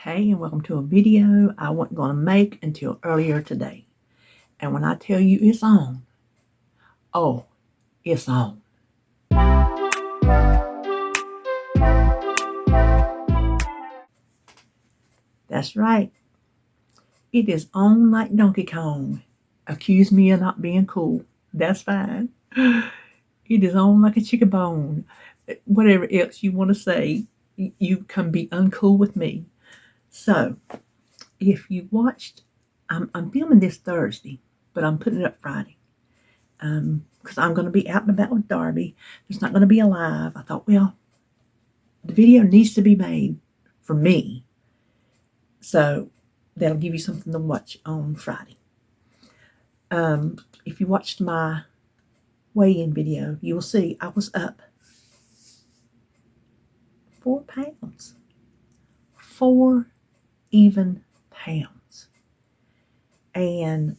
Hey, and welcome to a video I wasn't going to make until earlier today. And when I tell you it's on, oh, it's on. That's right. It is on like Donkey Kong. Accuse me of not being cool. That's fine. It is on like a chicken bone. Whatever else you want to say, you can be uncool with me. So, if you watched, I'm filming this Thursday, but I'm putting it up Friday. Because I'm going to be out and about with Darby. There's not going to be a live. I thought, well, the video needs to be made for me. So that'll give you something to watch on Friday. If you watched my weigh-in video, you will see I was up 4 pounds. 4 even pounds. And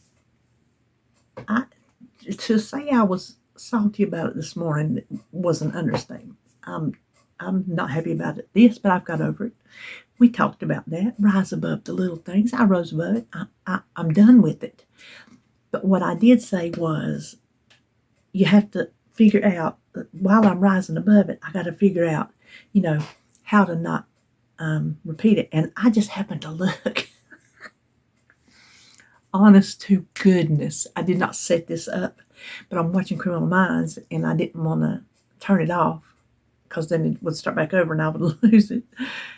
to say I was salty about it this morning was an understatement. I'm not happy about it this, but I've got over it. We talked about that. Rise above the little things. I rose above it. I'm done with it. But what I did say was, you have to figure out, while I'm rising above it, I got to figure out, how to not repeat it. And I just happened to look. Honest to goodness, I did not set this up, but I'm watching Criminal Minds, and I didn't want to turn it off because then it would start back over and I would lose it.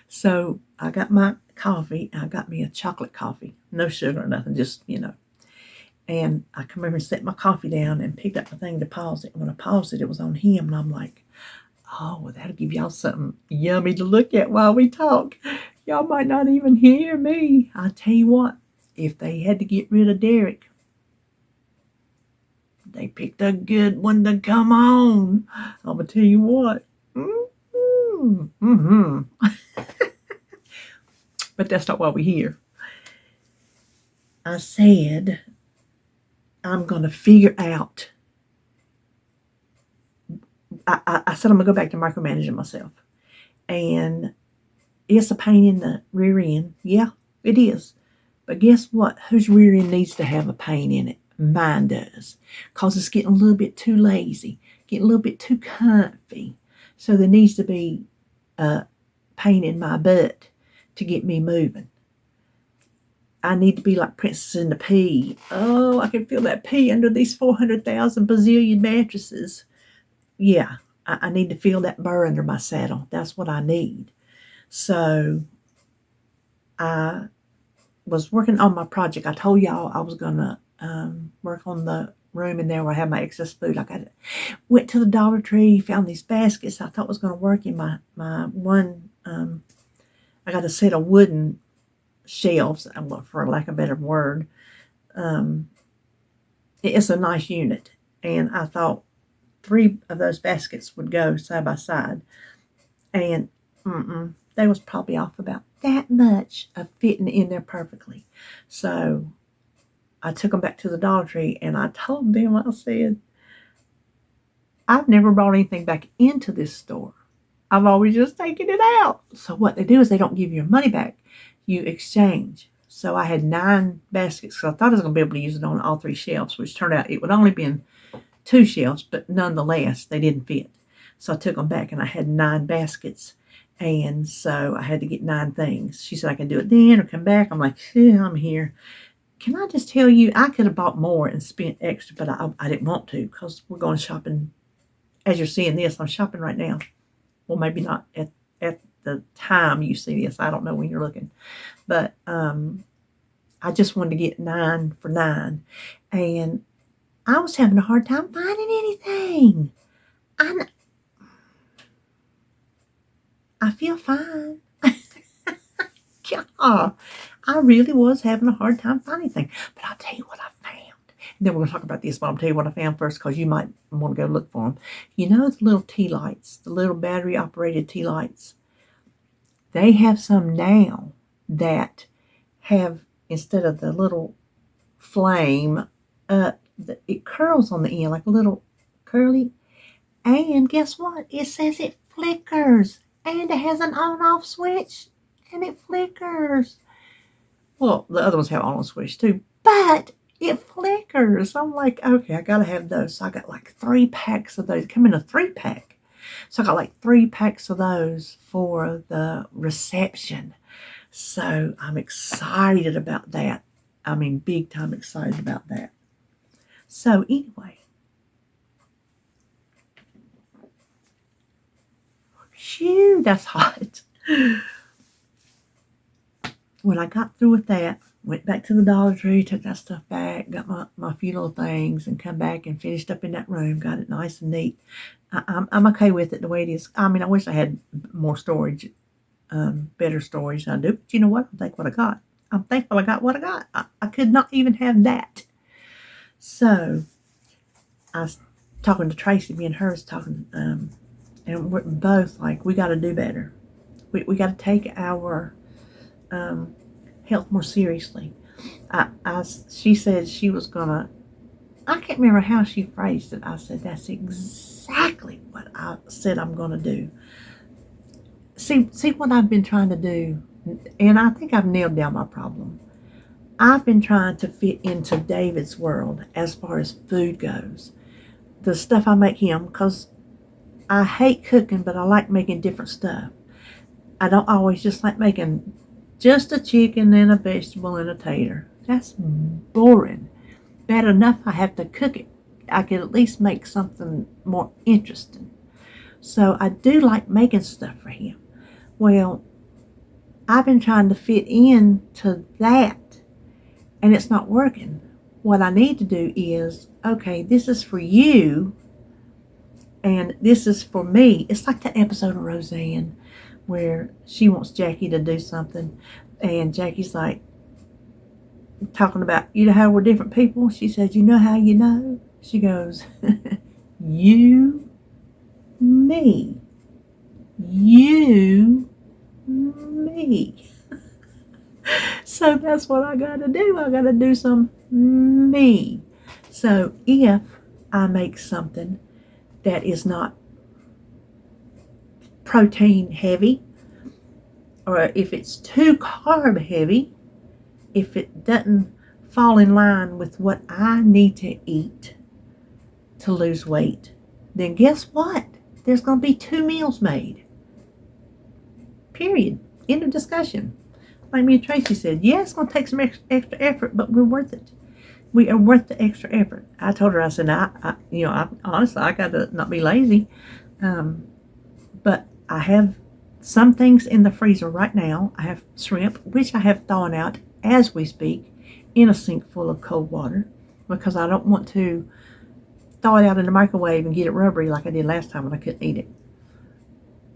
So I got my coffee. I got me a chocolate coffee, no sugar or nothing, just, And I come over and set my coffee down and picked up the thing to pause it. And when I paused it, it was on him, and I'm like, oh, well, that'll give y'all something yummy to look at while we talk. Y'all might not even hear me. I tell you what. If they had to get rid of Derek, they picked a good one to come on. I'm going to tell you what. But that's not why we're here. I said, I'm going to figure out. I said I'm going to go back to micromanaging myself. And it's a pain in the rear end. Yeah, it is. But guess what? Whose rear end needs to have a pain in it? Mine does. Because it's getting a little bit too lazy. Getting a little bit too comfy. So there needs to be a pain in my butt to get me moving. I need to be like Princess in the Pea. Oh, I can feel that pea under these 400,000 bazillion mattresses. Yeah, I need to feel that burr under my saddle. That's what I need. So I was working on my project. I told y'all I was gonna work on the room in there where I have my excess food. Went to the Dollar Tree, found these baskets I thought was gonna work in my one. I got a set of wooden shelves, for lack of a better word. It's a nice unit, and I thought 3 of those baskets would go side by side, and they was probably off about that much of fitting in there perfectly. So I took them back to the Dollar Tree, and I told them, I said, I've never brought anything back into this store. I've always just taken it out. So what they do is they don't give you your money back. You exchange. So I had 9 baskets because I thought I was going to be able to use it on all 3 shelves, which turned out it would only been 2 shelves, but nonetheless, they didn't fit. So I took them back, and I had 9 baskets. And so I had to get 9 things. She said I can do it then or come back. I'm like, yeah, I'm here. Can I just tell you, I could have bought more and spent extra, but I didn't want to because we're going shopping. As you're seeing this, I'm shopping right now. Well, maybe not at the time you see this. I don't know when you're looking. But I just wanted to get 9 for 9. And I was having a hard time finding anything. I feel fine. Yeah, I really was having a hard time finding things. But I'll tell you what I found. And then we're going to talk about this, but I'll tell you what I found first because you might want to go look for them. You know the little tea lights, the little battery-operated tea lights? They have some now that have, instead of the little flame, it curls on the end like a little curly. And guess what? It says it flickers. And it has an on-off switch. and it flickers. Well, the other ones have on switch too, but it flickers. I'm like, okay, I gotta have those. So I got like 3 packs of those. Come in a 3-pack. So I got like 3 packs of those for the reception. So I'm excited about that. I mean, big time excited about that. So anyway, phew, that's hot. When I got through with that, went back to the Dollar Tree, took that stuff back, got my few little things, and come back and finished up in that room, got it nice and neat. I'm okay with it the way it is. I mean, I wish I had more storage, better storage than I do. But you know what? I'm thankful I got what I got. I could not even have that. So I was talking to Tracy, me and her was talking, and we're both like, we got to do better. We got to take our health more seriously. She said she was gonna. I can't remember how she phrased it. I said that's exactly what I said I'm gonna do. See what I've been trying to do, and I think I've nailed down my problem. I've been trying to fit into David's world as far as food goes. The stuff I make him, because I hate cooking, but I like making different stuff. I don't always just like making just a chicken and a vegetable and a tater. That's boring. Bad enough I have to cook it. I could at least make something more interesting. So I do like making stuff for him. Well, I've been trying to fit into that, and it's not working. What I need to do is, okay, this is for you, and this is for me. It's like that episode of Roseanne where she wants Jackie to do something, and Jackie's like talking about, you know how we're different people? She says, you know how you know? She goes, you, me. You, me. So that's what I gotta do. I gotta do some me. So if I make something that is not protein heavy, or if it's too carb heavy, if it doesn't fall in line with what I need to eat to lose weight, then guess what? There's going to be 2 meals made. Period. End of discussion. Like me and Tracy said, yeah, it's going to take some extra effort, but we're worth it. We are worth the extra effort. I told her, I said, honestly, I got to not be lazy. But I have some things in the freezer right now. I have shrimp, which I have thawed out as we speak in a sink full of cold water, because I don't want to thaw it out in the microwave and get it rubbery like I did last time when I couldn't eat it.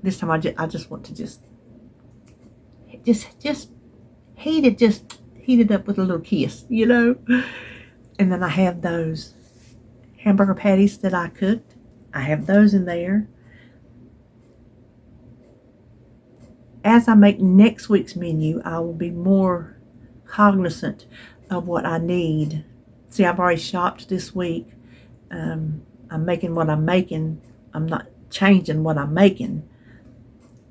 This time I just want to just heat it up with a little kiss, you know. And then I have those hamburger patties that I cooked. I have those in there. As I make next week's menu, I will be more cognizant of what I need. See, I've already shopped this week. I'm making what I'm making. I'm not changing what I'm making.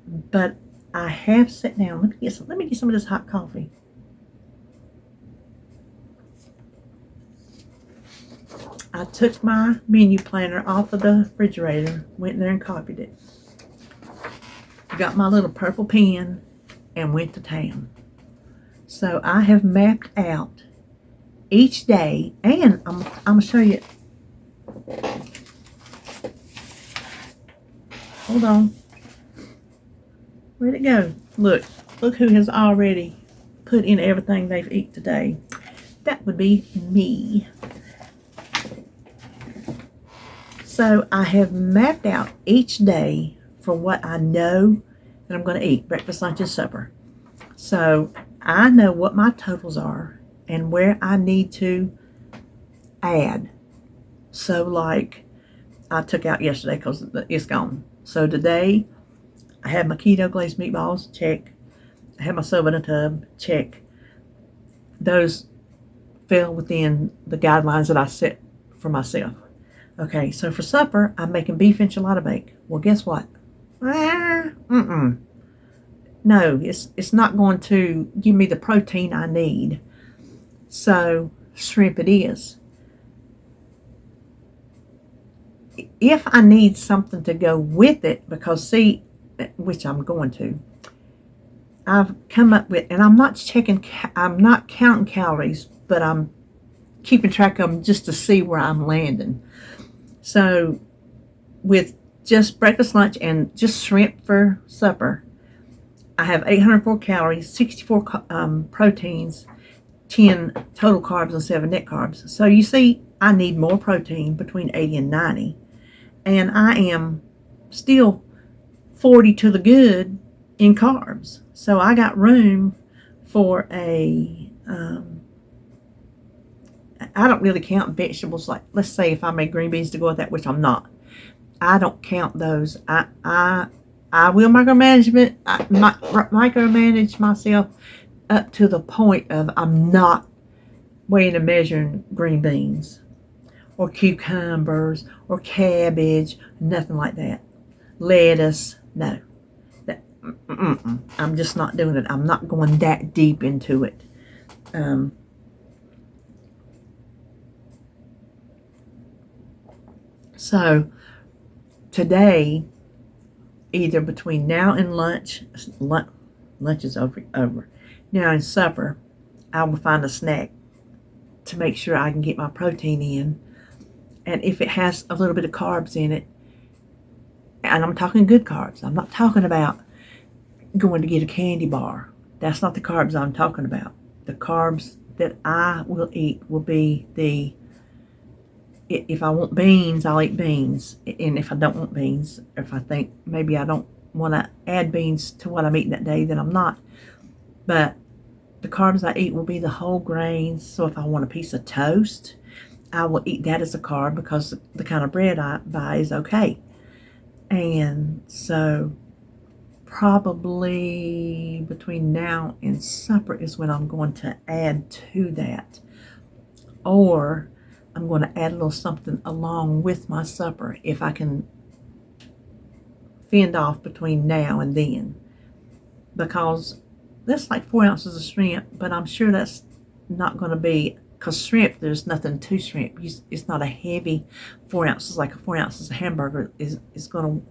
But I have sat down. Let me get some of this hot coffee. I took my menu planner off of the refrigerator, went in there and copied it. Got my little purple pen and went to town. So I have mapped out each day, and I'm going to show you. Hold on. Where'd it go? Look who has already put in everything they've eaten today. That would be me. So I have mapped out each day for what I know that I'm going to eat, breakfast, lunch, and supper. So I know what my totals are and where I need to add. So like I took out yesterday because it's gone. So today I have my keto glazed meatballs, check. I have my soba in a tub, check. Those fell within the guidelines that I set for myself. Okay, so for supper, I'm making beef enchilada bake. Well, guess what? No, it's not going to give me the protein I need. So shrimp it is. If I need something to go with it, because see, which I'm going to, I've come up with, and I'm not counting calories, but I'm keeping track of them just to see where I'm landing. So with just breakfast, lunch, and just shrimp for supper, I have 804 calories, 64 proteins, 10 total carbs, and 7 net carbs. So you see, I need more protein, between 80 and 90. And I am still 40 to the good in carbs. So I got room for I don't really count vegetables. Like, let's say if I made green beans to go with that, which I'm not. I don't count those. I will micromanage myself up to the point of I'm not weighing and measuring green beans or cucumbers or cabbage, nothing like that. Lettuce, no. I'm just not doing it. I'm not going that deep into it. So today, either between now and lunch is over. Now and supper, I will find a snack to make sure I can get my protein in. And if it has a little bit of carbs in it, and I'm talking good carbs, I'm not talking about going to get a candy bar. That's not the carbs I'm talking about. The carbs that I will eat will be if I want beans, I'll eat beans. And if I don't want beans, if I think maybe I don't want to add beans to what I'm eating that day, then I'm not. But the carbs I eat will be the whole grains. So if I want a piece of toast, I will eat that as a carb, because the kind of bread I buy is okay. And so probably between now and supper is when I'm going to add to that. Or I'm going to add a little something along with my supper if I can fend off between now and then. Because that's like 4 ounces of shrimp, but I'm sure that's not going to be, because shrimp, there's nothing to shrimp. It's not a heavy 4 ounces, like a 4 ounces of hamburger is going to,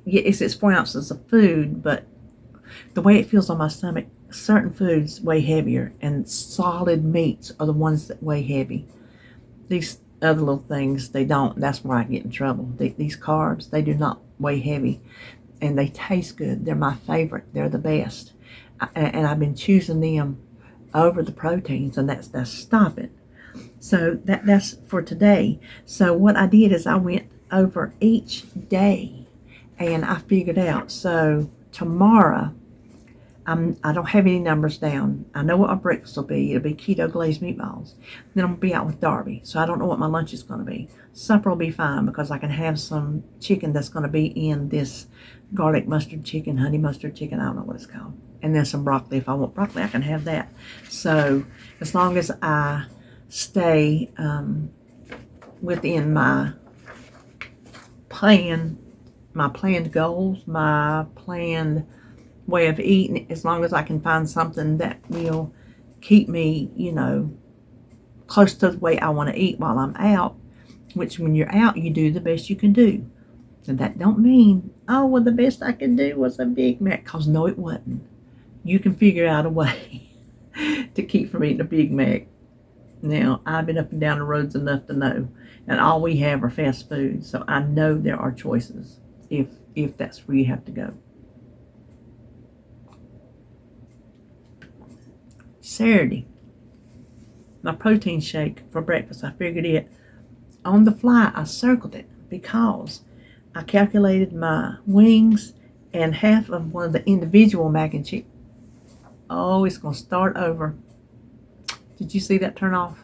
it's 4 ounces of food, but the way it feels on my stomach, certain foods weigh heavier, and solid meats are the ones that weigh heavy. These other little things, they don't. That's where I get in trouble. These carbs, they do not weigh heavy, and they taste good. They're my favorite. They're the best, and I've been choosing them over the proteins, and that's stopping. So that's for today. So what I did is I went over each day, and I figured out. So tomorrow, I don't have any numbers down. I know what my breakfast will be. It'll be keto glazed meatballs. Then I'm going to be out with Darby, so I don't know what my lunch is going to be. Supper will be fine, because I can have some chicken that's going to be in this garlic mustard chicken, honey mustard chicken, I don't know what it's called. And then some broccoli. If I want broccoli, I can have that. So as long as I stay within my planned goals, my planned way of eating, as long as I can find something that will keep me, close to the way I want to eat while I'm out, which when you're out, you do the best you can do. And that don't mean, oh, well, the best I could do was a Big Mac, because no, it wasn't. You can figure out a way to keep from eating a Big Mac. Now, I've been up and down the roads enough to know, and all we have are fast food, so I know there are choices if that's where you have to go. Saturday, my protein shake for breakfast, I figured it on the fly. I circled it because I calculated my wings and half of one of the individual mac and cheese. Oh, it's going to start over. Did you see that turn off?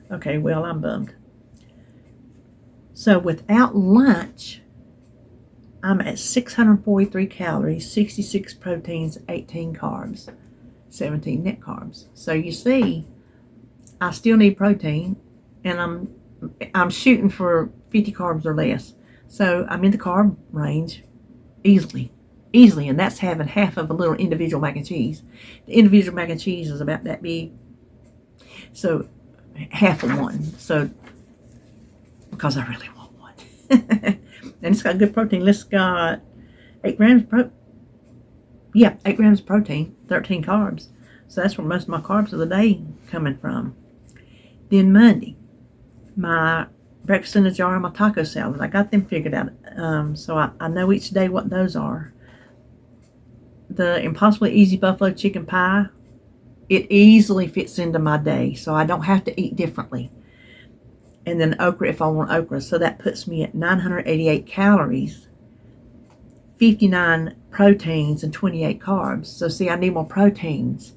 Okay, well, I'm bummed. So without lunch, I'm at 643 calories, 66 proteins, 18 carbs, 17 net carbs. So you see, I still need protein, and I'm shooting for 50 carbs or less. So I'm in the carb range easily. easily, and that's having half of a little individual mac and cheese. The individual mac and cheese is about that big, so half of one. So because I really want one, and it's got good protein. It's got 8 grams Yeah, 8 grams of protein, 13 carbs. So that's where most of my carbs of the day coming from. Then Monday, my breakfast in a jar and my taco salad. I got them figured out. So I know each day what those are. The Impossibly Easy Buffalo Chicken Pie, it easily fits into my day, so I don't have to eat differently. And then okra if I want okra. So that puts me at 988 calories, 59 proteins, and 28 carbs. So see, I need more proteins.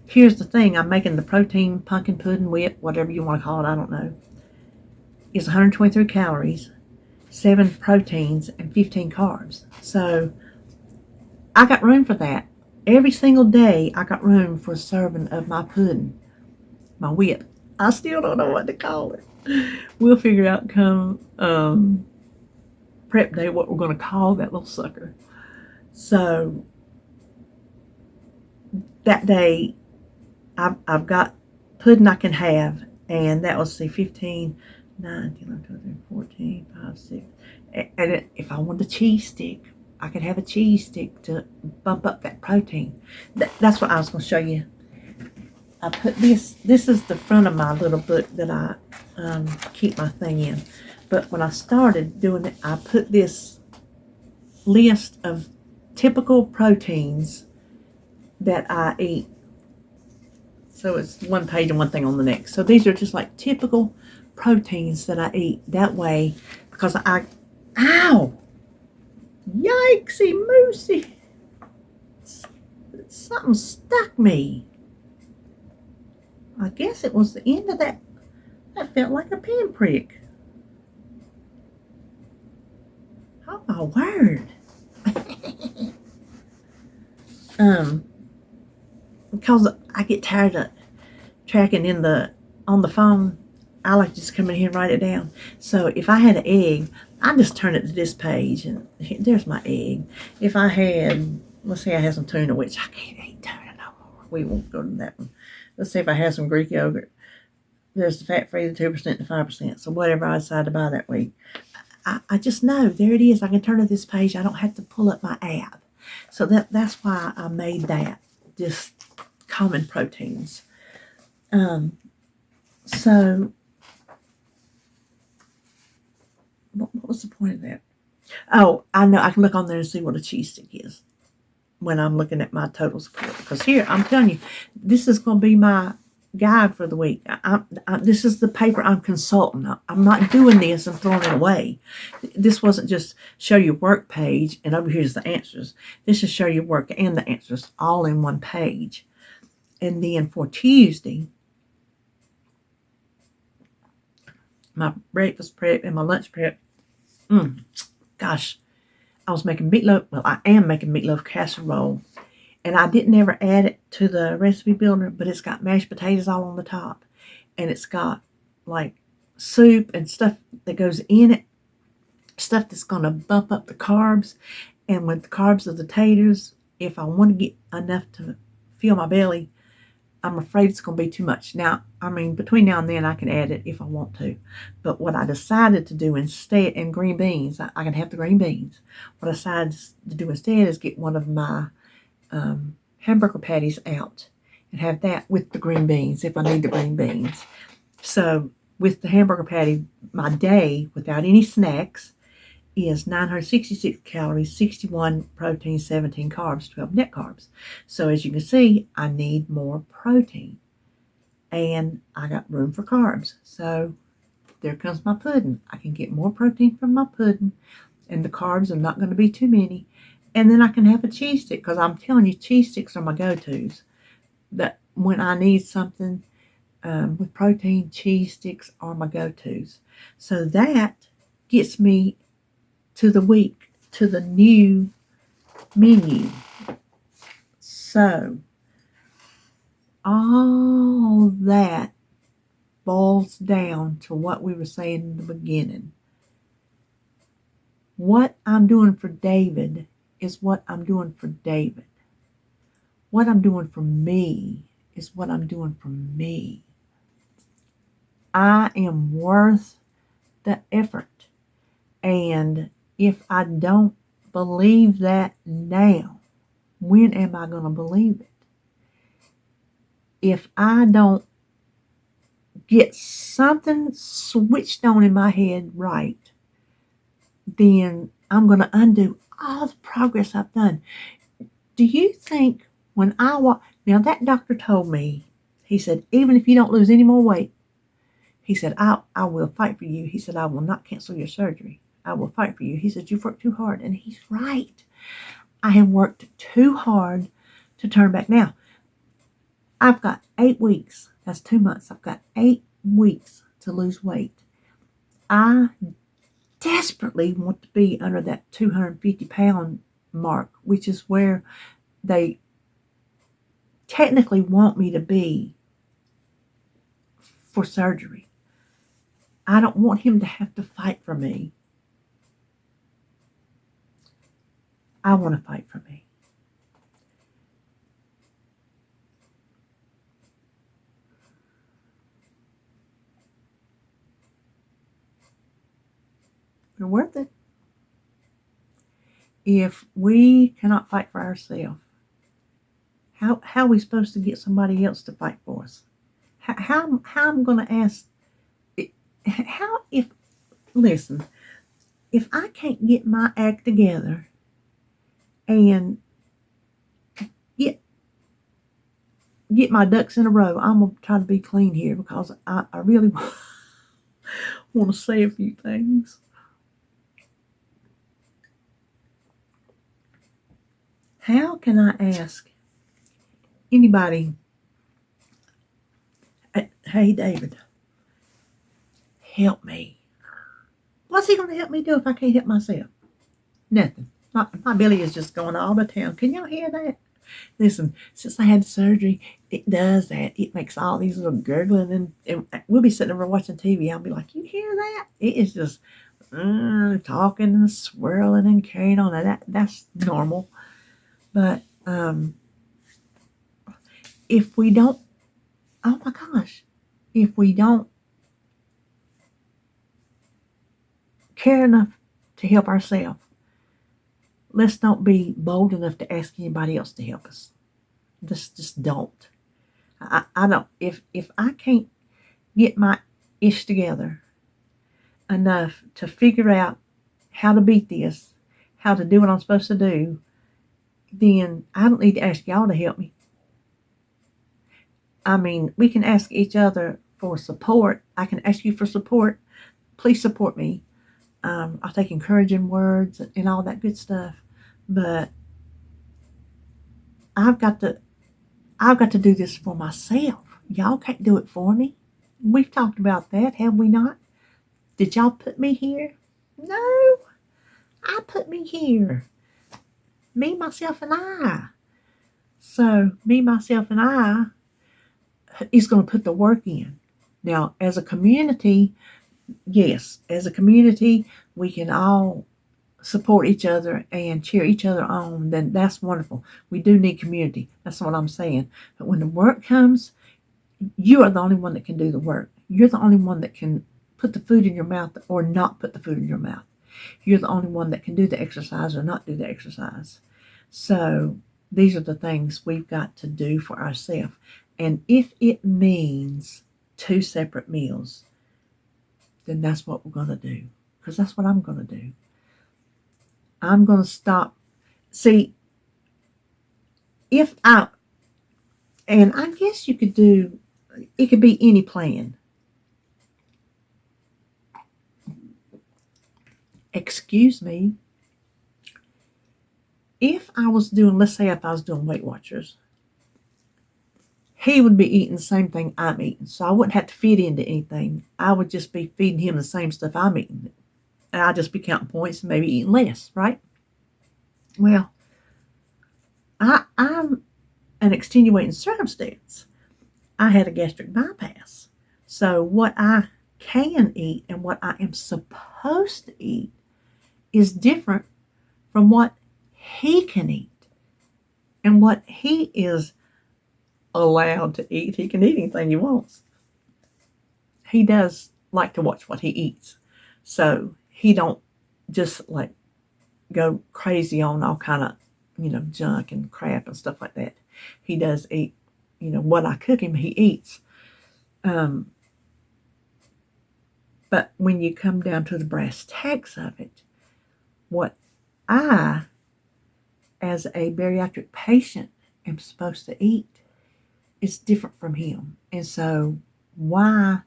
Here's the thing, I'm making the protein pumpkin pudding whip, whatever you want to call it, I don't know. It's 123 calories, 7 proteins, and 15 carbs. So I got room for that. Every single day I got room for a serving of my pudding, my whip. I still don't know what to call it. We'll figure out come prep day what we're going to call that little sucker. So that day I've got pudding I can have, and that was 15, 9, 10, 11, 12, 13, 14, 5, 6. And if I wanted a cheese stick, I could have a cheese stick to bump up that protein. That's what I was going to show you. I put this is the front of my little book that I keep my thing in. But when I started doing it, I put this list of typical proteins that I eat. So it's one page and one thing on the next. So these are just like typical proteins that I eat. That way, because ow! Yikesy moosey! Something stuck me. I guess it was the end of that. That felt like a pinprick. Oh my word. Because I get tired of tracking on the phone, I like to just come in here and write it down. So if I had an egg, I just turn it to this page, and there's my egg. If I had, let's say I had some tuna, which I can't eat tuna no more. We won't go to that one. Let's say if I had some Greek yogurt, there's the fat-free, the 2%, the 5%. So whatever I decide to buy that week, I just know, there it is. I can turn to this page. I don't have to pull up my app. So that's why I made that, just common proteins. So what was the point of that? Oh, I know. I can look on there and see what a cheese stick is when I'm looking at my total support. Because here, I'm telling you, this is going to be my guide for the week. This is the paper I'm consulting. I'm not doing this and throwing it away. This wasn't just show your work page and over here's the answers. This is show your work and the answers all in one page. And then for Tuesday, my breakfast prep and my lunch prep, gosh, I was making meatloaf. Well, I am making meatloaf casserole. And I didn't ever add it to the recipe builder, but it's got mashed potatoes all on the top. And it's got like soup and stuff that goes in it. Stuff that's going to bump up the carbs. And with the carbs of the taters, if I want to get enough to fill my belly, I'm afraid it's going to be too much. Now, I mean, between now and then, I can add it if I want to. But what I decided to do instead, and green beans, I can have the green beans. What I decided to do instead is get one of my hamburger patties out and have that with the green beans if I need the green beans. So with the hamburger patty, my day without any snacks is 966 calories, 61 protein, 17 carbs, 12 net carbs. So as you can see, I need more protein. And I got room for carbs. So there comes my pudding. I can get more protein from my pudding, and the carbs are not going to be too many. And then I can have a cheese stick, because I'm telling you, cheese sticks are my go-tos. That when I need something with protein, cheese sticks are my go-tos. So that gets me to the week, to the new menu. So all that boils down to what we were saying in the beginning. What I'm doing for David is what I'm doing for David. What I'm doing for me is what I'm doing for me. I am worth the effort. And if I don't believe that now, when am I going to believe it? If I don't get something switched on in my head right, then I'm going to undo all the progress I've done. Do you think when I walk, now that doctor told me, he said, even if you don't lose any more weight, he said, I will fight for you. He said, I will not cancel your surgery. I will fight for you. He said, you've worked too hard. And he's right. I have worked too hard to turn back. Now, I've got 8 weeks. That's 2 months. I've got 8 weeks to lose weight. I desperately want to be under that 250-pound mark, which is where they technically want me to be for surgery. I don't want him to have to fight for me. I want to fight for me. We're worth it. If we cannot fight for ourselves, how are we supposed to get somebody else to fight for us? How I'm going to ask, how listen, if I can't get my act together and get my ducks in a row, I'm going to try to be clean here because I really want to say a few things. How can I ask anybody, hey, David, help me? What's he going to help me do if I can't help myself? Nothing. My belly is just going all the town. Can y'all hear that? Listen, since I had the surgery, it does that. It makes all these little gurgling, and we'll be sitting over watching TV. I'll be like, you hear that? It is just talking and swirling and carrying on. That's normal. But if we don't, oh my gosh, if we don't care enough to help ourselves, let's not be bold enough to ask anybody else to help us. Just don't. I don't. If I can't get my ish together enough to figure out how to beat this, how to do what I'm supposed to do, then I don't need to ask y'all to help me. I mean, we can ask each other for support. I can ask you for support. Please support me. I'll take encouraging words and all that good stuff. But I've got to do this for myself. Y'all can't do it for me. We've talked about that, have we not? Did y'all put me here? No, I put me here. Me, myself, and I. So, me, myself, and I is going to put the work in. Now, as a community, yes, as a community, we can all support each other and cheer each other on. Then that's wonderful. We do need community. That's what I'm saying. But when the work comes, you are the only one that can do the work. You're the only one that can put the food in your mouth or not put the food in your mouth. You're the only one that can do the exercise or not do the exercise. So these are the things we've got to do for ourselves. And if it means 2 separate meals, then that's what we're going to do. Because that's what I'm going to do. I'm going to stop. See, and I guess you could do, it could be any plan. Excuse me. If I was doing Weight Watchers, he would be eating the same thing I'm eating. So I wouldn't have to fit into anything. I would just be feeding him the same stuff I'm eating. And I'd just be counting points and maybe eating less, right? Well, I'm an extenuating circumstance. I had a gastric bypass. So what I can eat and what I am supposed to eat is different from what he can eat and what he is allowed to eat. He can eat anything he wants. He does like to watch what he eats. So he don't just like go crazy on all kind of, junk and crap and stuff like that. He does eat, what I cook him, he eats. But when you come down to the brass tacks of it, what I, as a bariatric patient, am supposed to eat is different from him. And so why,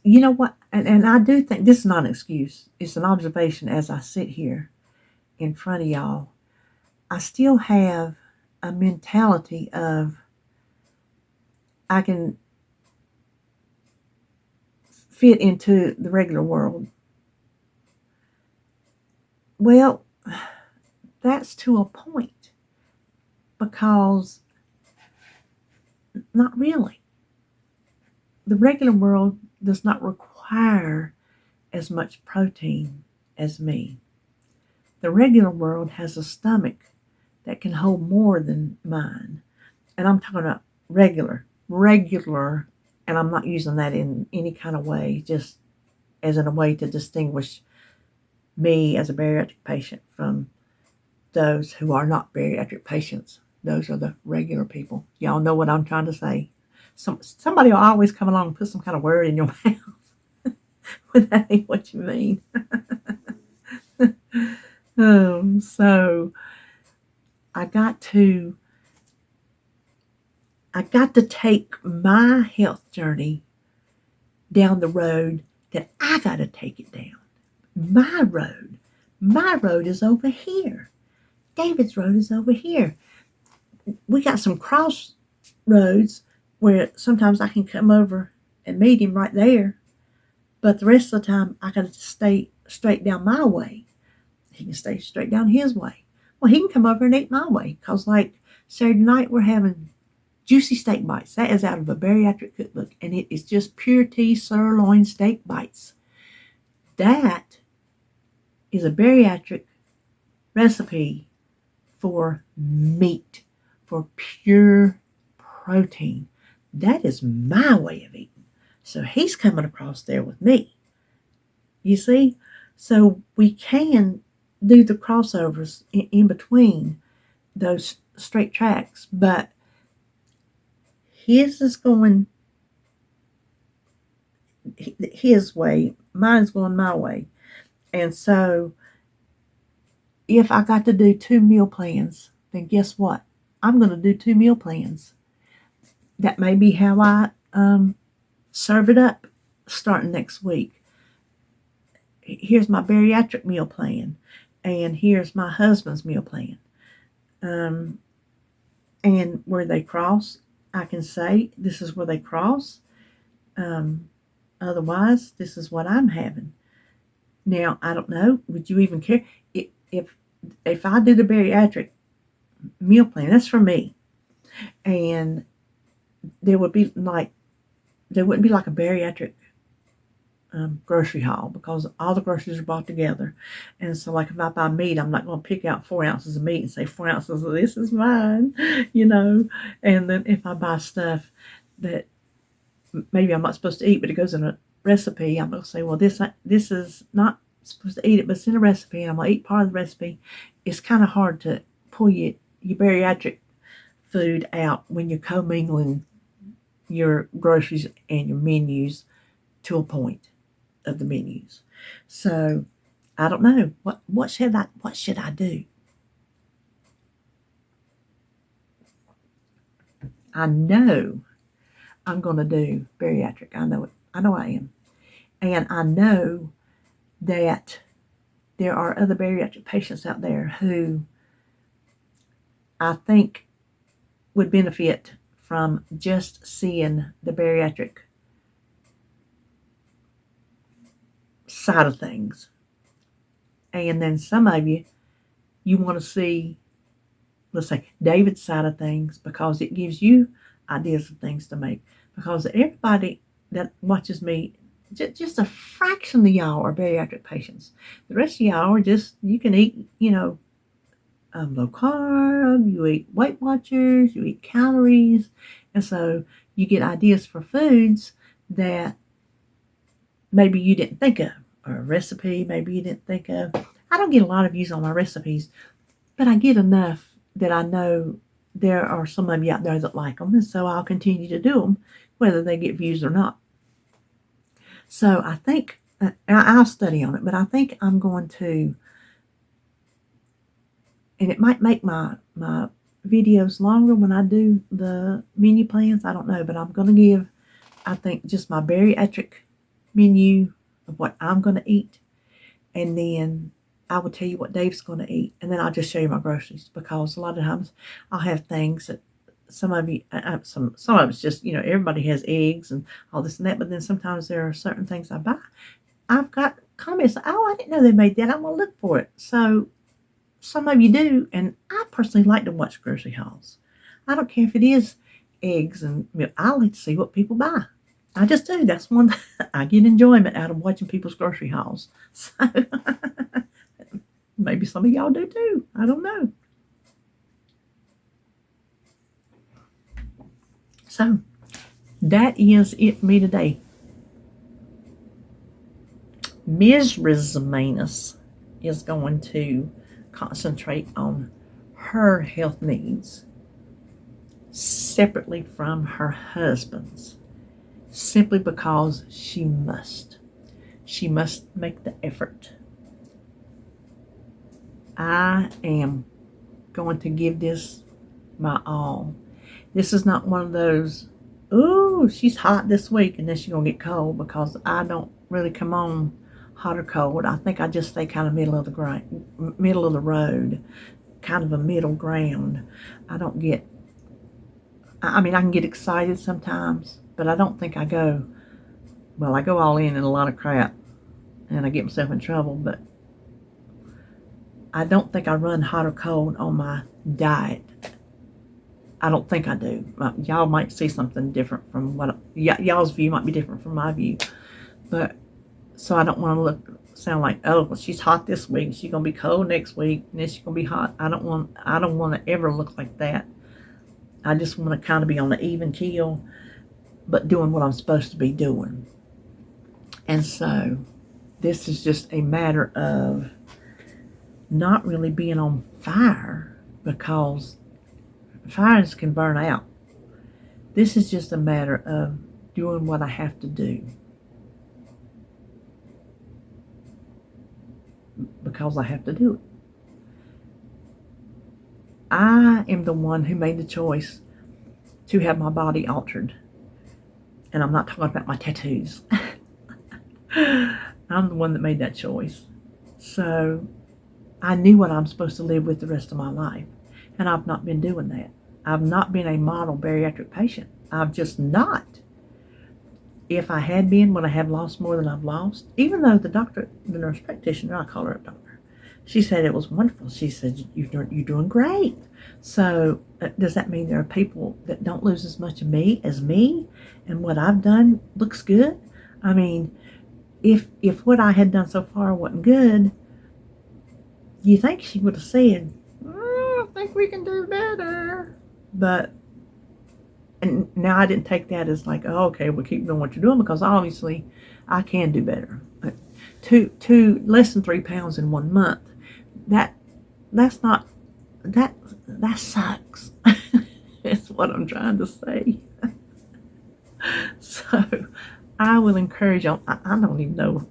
you know what, and I do think this is not an excuse. It's an observation as I sit here in front of y'all. I still have a mentality of I can fit into the regular world. Well, that's to a point, because not really. The regular world does not require as much protein as me. The regular world has a stomach that can hold more than mine. And I'm talking about regular, and I'm not using that in any kind of way, just as in a way to distinguish me as a bariatric patient from those who are not bariatric patients. Those are the regular people. Y'all know what I'm trying to say. Somebody will always come along and put some kind of word in your mouth when that ain't what you mean. So I got to take my health journey down the road that I got to take it down. My road is over here. David's road is over here. We got some crossroads where sometimes I can come over and meet him right there, but the rest of the time I got to stay straight down my way. He can stay straight down his way. Well, he can come over and eat my way, because like Saturday night we're having juicy steak bites. That is out of a bariatric cookbook, and it is just pure T sirloin steak bites. That is a bariatric recipe for meat, for pure protein. That is my way of eating. So he's coming across there with me. You see? So we can do the crossovers in between those straight tracks, but his is going his way, mine's going my way. And so if I got to do 2 meal plans, then guess what? I'm going to do 2 meal plans. That may be how I serve it up starting next week. Here's my bariatric meal plan, and here's my husband's meal plan. And where they cross, I can say this is where they cross. Otherwise, this is what I'm having. Now, I don't know. Would you even care if I do the bariatric meal plan? That's for me, and there wouldn't be like a bariatric grocery haul, because all the groceries are bought together. And so like if I buy meat, I'm not going to pick out 4 ounces of meat and say 4 ounces of this is mine, And then if I buy stuff that maybe I'm not supposed to eat, but it goes in a recipe, I'm going to say, well, this is not supposed to eat it, but it's in a recipe, and I'm going to eat part of the recipe. It's kind of hard to pull your bariatric food out when you're commingling your groceries and your menus to a point of the menus. So I don't know. What should I do? I know I'm going to do bariatric. I know it. I know I am. And I know that there are other bariatric patients out there who I think would benefit from just seeing the bariatric side of things. And then some of you want to see, let's say, David's side of things, because it gives you ideas of things to make. Because everybody that watches me, just a fraction of y'all are bariatric patients. The rest of y'all are just, you can eat, low carb, you eat Weight Watchers, you eat calories, and so you get ideas for foods that maybe you didn't think of, or a recipe maybe you didn't think of. I don't get a lot of views on my recipes, but I get enough that I know there are some of you out there that like them, and so I'll continue to do them, whether they get views or not. So I think I'll study on it, but I think I'm going to, and it might make my videos longer when I do the menu plans. I don't know, but I'm going to give, I think, just my bariatric menu of what I'm going to eat, and then I will tell you what Dave's going to eat, and then I'll just show you my groceries, because a lot of times I'll have things that some of you, some of it's just, everybody has eggs and all this and that, but then sometimes there are certain things I buy. I've got comments, oh, I didn't know they made that. I'm going to look for it. So some of you do, and I personally like to watch grocery hauls. I don't care if it is eggs and milk. I like to see what people buy. I just do. That's one I get enjoyment out of watching people's grocery hauls. So maybe some of y'all do too. I don't know. So that is it for me today. Ms. Maness is going to concentrate on her health needs separately from her husband's, simply because she must. She must make the effort. I am going to give this my all. This is not one of those, oh, she's hot this week and then she's going to get cold, because I don't really come on hot or cold. I think I just stay kind of middle of the road, kind of a middle ground. I don't get, I mean, I can get excited sometimes, but I don't think I go all in a lot of crap and I get myself in trouble, but I don't think I run hot or cold on my diet. I don't think I do. Y'all might see something different from what y'all's view might be different from my view, but so I don't want to sound like, oh, well, she's hot this week, she's gonna be cold next week, and then she's gonna be hot. I don't want to ever look like that. I just want to kind of be on the even keel, but doing what I'm supposed to be doing. And so this is just a matter of not really being on fire, because fires can burn out. This is just a matter of doing what I have to do, because I have to do it. I am the one who made the choice to have my body altered. And I'm not talking about my tattoos. I'm the one that made that choice. So I knew what I'm supposed to live with the rest of my life. And I've not been doing that. I've not been a model bariatric patient. I've just not. If I had been, would I have lost more than I've lost? Even though the nurse practitioner, I call her a doctor, she said it was wonderful. She said, you're doing great. So does that mean there are people that don't lose as much of me as me, and what I've done looks good? I mean, if what I had done so far wasn't good, you think she would have said, I think we can do better. But and now I didn't take that as like, oh, okay, we'll keep doing what you're doing, because obviously I can do better. To less than 3 pounds in 1 month, that sucks. That's what I'm trying to say. So I will encourage y'all. I don't even know.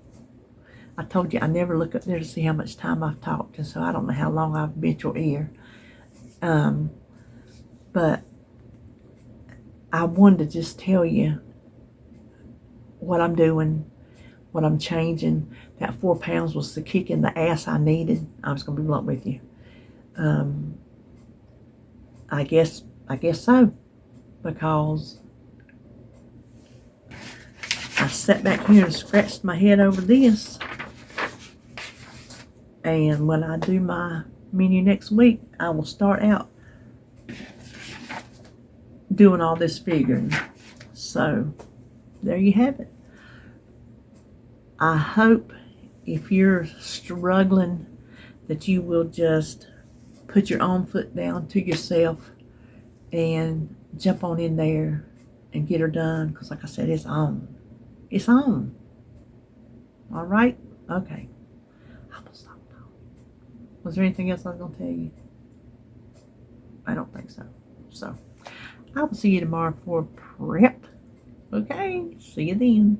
I told you I never look up there to see how much time I've talked, and so I don't know how long I've been your ear. But I wanted to just tell you what I'm doing, what I'm changing. That 4 pounds was the kick in the ass I needed. I'm just going to be blunt with you. I guess so, because I sat back here and scratched my head over this. And when I do my menu next week, I will start out doing all this figuring. So there you have it. I hope if you're struggling that you will just put your own foot down to yourself and jump on in there and get her done. Because, like I said, it's on. It's on. All right? Okay. I'm gonna stop now. Was there anything else I was going to tell you? I don't think so. So, I will see you tomorrow for prep. Okay? See you then.